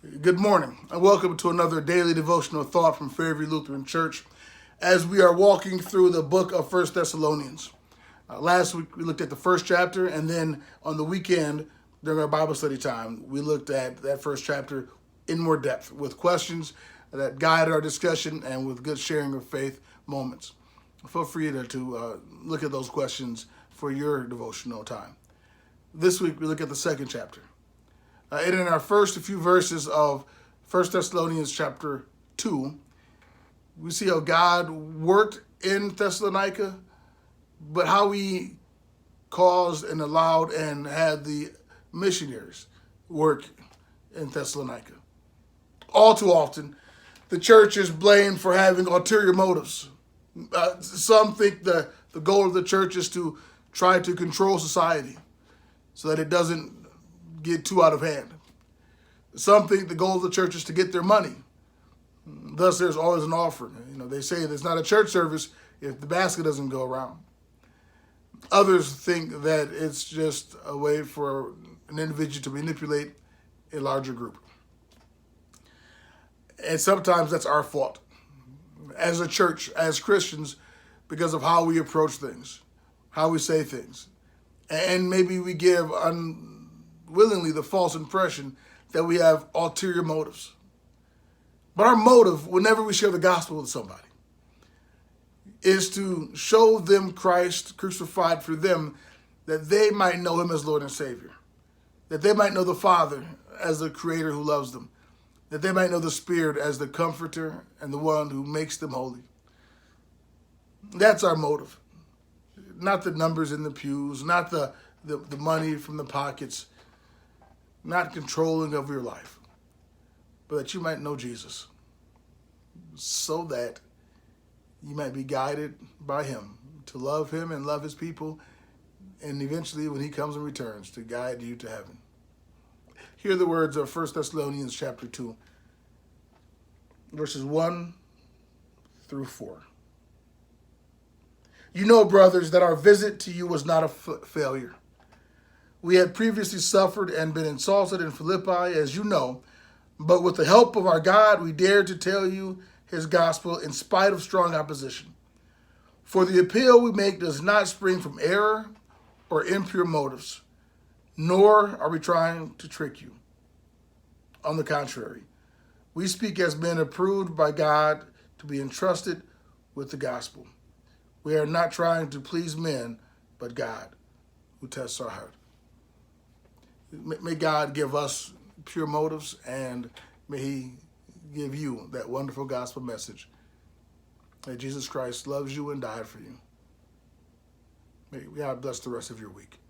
Good morning and welcome to another daily devotional thought from Fairview Lutheran Church as we are walking through the book of First Thessalonians. Last week we looked at the first chapter, and then on the weekend during our Bible study time we looked at that first chapter in more depth with questions that guided our discussion and with good sharing of faith moments. Feel free to look at those questions for your devotional time. This week we look at the second chapter. And in our first few verses of 1 Thessalonians chapter 2, we see how God worked in Thessalonica, but how he caused and allowed and had the missionaries work in Thessalonica. All too often, the church is blamed for having ulterior motives. Some think the goal of the church is to try to control society so that it doesn't get too out of hand. Some think the goal of the church is to get their money. Thus, there's always an offering. They say there's not a church service if the basket doesn't go around. Others think that it's just a way for an individual to manipulate a larger group. And sometimes that's our fault as a church, as Christians, because of how we approach things, how we say things. And maybe we give unwillingly the false impression that we have ulterior motives. But our motive, whenever we share the gospel with somebody, is to show them Christ crucified for them, that they might know him as Lord and Savior, that they might know the Father as the Creator who loves them, that they might know the Spirit as the Comforter and the one who makes them holy. That's our motive. Not the numbers in the pews, not the money from the pockets, not controlling of your life, but that you might know Jesus, so that you might be guided by him to love him and love his people, and eventually when he comes and returns to guide you to heaven. Hear the words of 1 Thessalonians chapter 2, verses 1 through 4. You know, brothers, that our visit to you was not a failure. We had previously suffered and been insulted in Philippi, as you know, but with the help of our God, we dared to tell you his gospel in spite of strong opposition. For the appeal we make does not spring from error or impure motives, nor are we trying to trick you. On the contrary, we speak as men approved by God to be entrusted with the gospel. We are not trying to please men, but God, who tests our heart. May God give us pure motives, and may he give you that wonderful gospel message that Jesus Christ loves you and died for you. May God bless the rest of your week.